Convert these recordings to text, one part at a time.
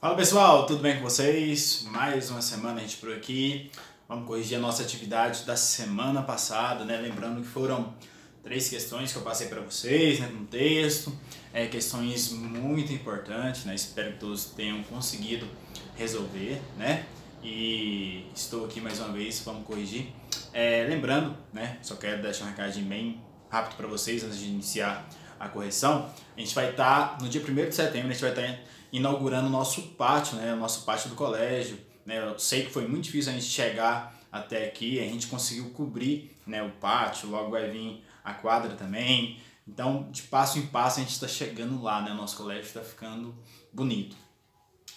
Fala pessoal, tudo bem com vocês? Mais uma semana a gente por aqui. Vamos corrigir a nossa atividade da semana passada, né? Lembrando que foram 3 questões que eu passei para vocês, né, no texto. Questões muito importantes, né? Espero que todos tenham conseguido resolver, né? E estou aqui mais uma vez, vamos corrigir. Lembrando, né? Só quero deixar um recadinho bem rápido para vocês antes de iniciar a correção. A gente vai estar no dia 1º de setembro, a gente vai estar inaugurando o nosso pátio, né? O nosso pátio do colégio, né? Eu sei que foi muito difícil a gente chegar até aqui, a gente conseguiu cobrir, né, o pátio, logo vai vir a quadra também. Então, de passo em passo a gente está chegando lá, né? O nosso colégio está ficando bonito.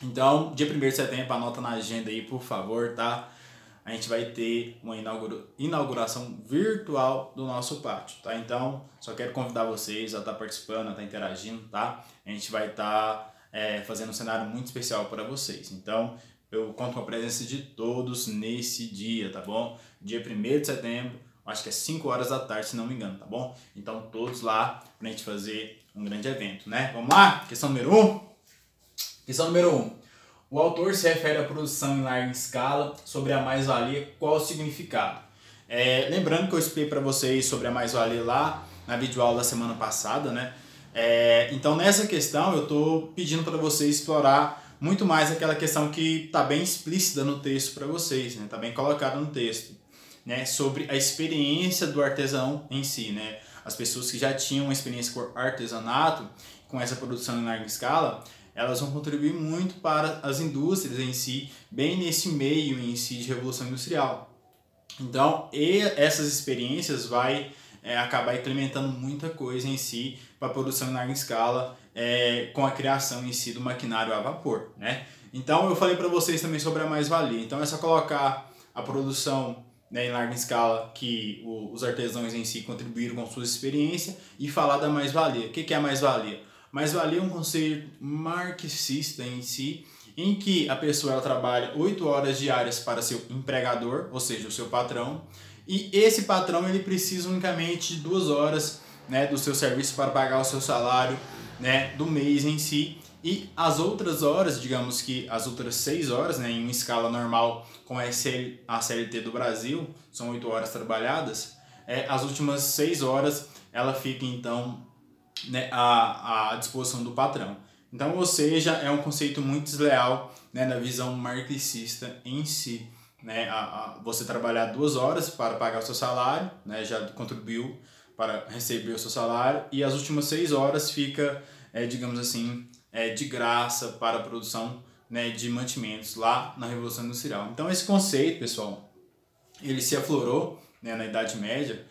Então, dia 1º de setembro, anota na agenda aí, por favor, tá? A gente vai ter uma inauguração virtual do nosso pátio, tá? Então, só quero convidar vocês a estar participando, a estar interagindo, tá? A gente vai estar fazendo um cenário muito especial para vocês. Então, eu conto com a presença de todos nesse dia, tá bom? Dia 1º de setembro, acho que é 5 horas da tarde, se não me engano, tá bom? Então, todos lá pra gente fazer um grande evento, né? Vamos lá? Questão número 1. Questão número 1. O autor se refere à produção em larga escala sobre a mais-valia, qual o significado? Lembrando que eu expliquei para vocês sobre a mais-valia lá na videoaula da semana passada, né? Então nessa questão eu estou pedindo para vocês explorar muito mais aquela questão que está bem explícita no texto para vocês, né? Está bem colocada no texto, né? Sobre a experiência do artesão em si, né? As pessoas que já tinham uma experiência com artesanato, com essa produção em larga escala, elas vão contribuir muito para as indústrias em si, bem nesse meio em si de revolução industrial. Então, essas experiências vai acabar implementando muita coisa em si para a produção em larga escala, com a criação em si do maquinário a vapor, né? Então, eu falei para vocês também sobre a mais-valia. Então, é só colocar a produção, né, em larga escala que os artesãos em si contribuíram com sua experiência e falar da mais-valia. O que é a mais-valia? Mais-valia é um conceito marxista em si, em que a pessoa ela trabalha 8 horas diárias para seu empregador, ou seja, o seu patrão, e esse patrão ele precisa unicamente de 2 horas, né, do seu serviço para pagar o seu salário, né, do mês em si, e as outras horas, digamos que as outras 6 horas, né, em uma escala normal com a CLT do Brasil, são 8 horas trabalhadas, as últimas 6 horas ela fica então, né, à disposição do patrão. Então, ou seja, é um conceito muito desleal, né, na visão marxista em si, né, você trabalhar 2 horas para pagar o seu salário, né, já contribuiu para receber o seu salário, e as últimas 6 horas fica, digamos assim, de graça para a produção, né, de mantimentos lá na Revolução Industrial. Então, esse conceito, pessoal, ele se aflorou, né, na Idade Média,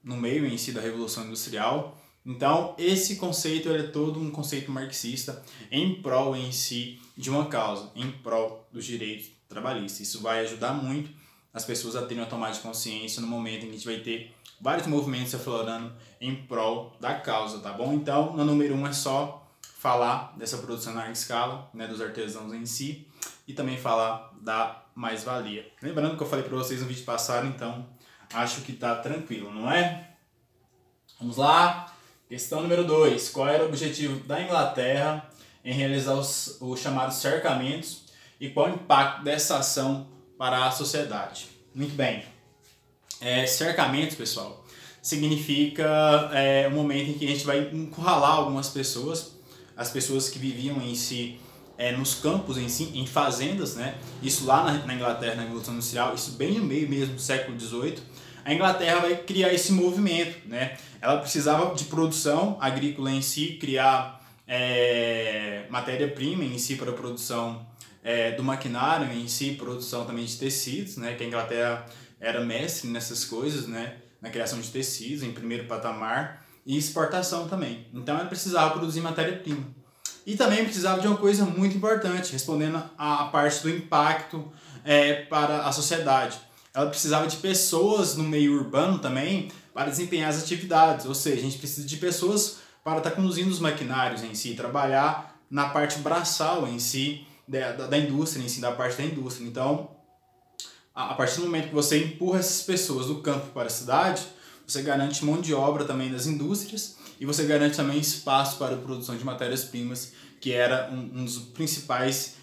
no meio em si da Revolução Industrial. Então, esse conceito é todo um conceito marxista em prol em si de uma causa, em prol dos direitos trabalhistas. Isso vai ajudar muito as pessoas a terem uma tomada de consciência no momento em que a gente vai ter vários movimentos se aflorando em prol da causa, tá bom? Então, no número 1 é só falar dessa produção em larga escala, né, dos artesãos em si, e também falar da mais-valia. Lembrando que eu falei para vocês no vídeo passado, então acho que tá tranquilo, não é? Vamos lá. Questão número 2. Qual era o objetivo da Inglaterra em realizar os chamados cercamentos e qual o impacto dessa ação para a sociedade? Muito bem. Cercamentos, pessoal, significa um momento em que a gente vai encurralar algumas pessoas, as pessoas que viviam em si nos campos em si, em fazendas, né? Isso lá na Inglaterra, na Revolução Industrial, isso bem no meio mesmo do século XVIII. A Inglaterra vai criar esse movimento, né? Ela precisava de produção agrícola em si, criar matéria-prima em si para a produção do maquinário em si, produção também de tecidos, né? Que a Inglaterra era mestre nessas coisas, né? Na criação de tecidos em primeiro patamar e exportação também. Então ela precisava produzir matéria-prima. E também precisava de uma coisa muito importante, respondendo à parte do impacto para a sociedade. Ela precisava de pessoas no meio urbano também para desempenhar as atividades, ou seja, a gente precisa de pessoas para estar conduzindo os maquinários em si, trabalhar na parte braçal em si, da indústria, em si, da parte da indústria. Então, a partir do momento que você empurra essas pessoas do campo para a cidade, você garante mão de obra também das indústrias e você garante também espaço para a produção de matérias-primas, que era um dos principais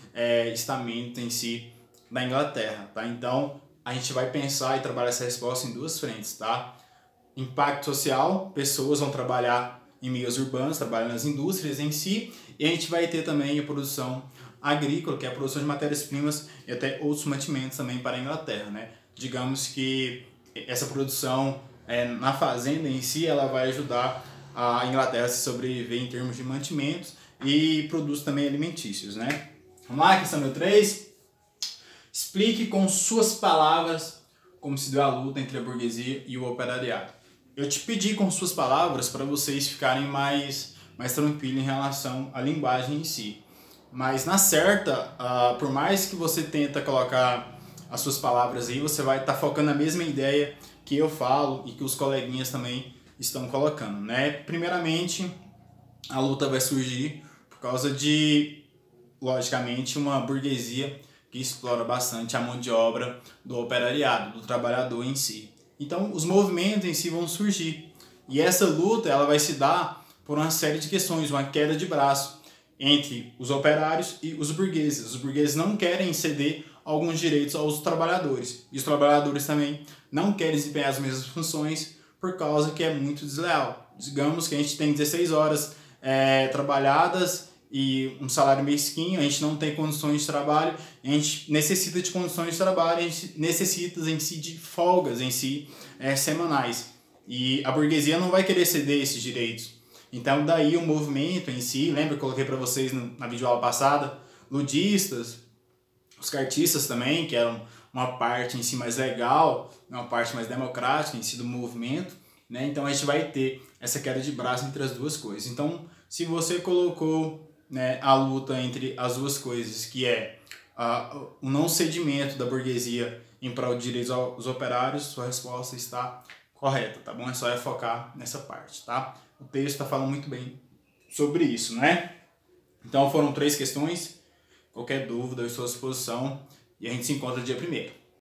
estamentos em si da Inglaterra, tá? Então, a gente vai pensar e trabalhar essa resposta em duas frentes, tá? Impacto social, pessoas vão trabalhar em meios urbanos, trabalham nas indústrias em si, e a gente vai ter também a produção agrícola, que é a produção de matérias-primas e até outros mantimentos também para a Inglaterra, né? Digamos que essa produção na fazenda em si, ela vai ajudar a Inglaterra a se sobreviver em termos de mantimentos e produtos também alimentícios, né? Vamos lá, questão número 3. Explique com suas palavras como se deu a luta entre a burguesia e o operariado. Eu te pedi com suas palavras para vocês ficarem mais tranquilos em relação à linguagem em si. Mas na certa, por mais que você tenta colocar as suas palavras aí, você vai estar focando na mesma ideia que eu falo e que os coleguinhas também estão colocando, né? Primeiramente, a luta vai surgir por causa de, logicamente, uma burguesia que explora bastante a mão de obra do operariado, do trabalhador em si. Então, os movimentos em si vão surgir. E essa luta ela vai se dar por uma série de questões, uma queda de braço entre os operários e os burgueses. Os burgueses não querem ceder alguns direitos aos trabalhadores. E os trabalhadores também não querem desempenhar as mesmas funções por causa que é muito desleal. Digamos que a gente tem 16 horas trabalhadas e um salário mesquinho, a gente não tem condições de trabalho, a gente necessita de condições de trabalho, a gente necessita em si de folgas em si semanais. E a burguesia não vai querer ceder esses direitos. Então daí o movimento em si, lembra que eu coloquei para vocês na videoaula passada, ludistas, os cartistas também, que eram uma parte em si mais legal, uma parte mais democrática em si do movimento, né? Então a gente vai ter essa queda de braço entre as duas coisas. Então, se você colocou, né, a luta entre as duas coisas, que é o não cedimento da burguesia em prol de direitos aos operários, sua resposta está correta, tá bom? É só focar nessa parte, tá? O texto está falando muito bem sobre isso, né? Então foram 3 questões. Qualquer dúvida, eu estou à disposição e a gente se encontra dia 1º.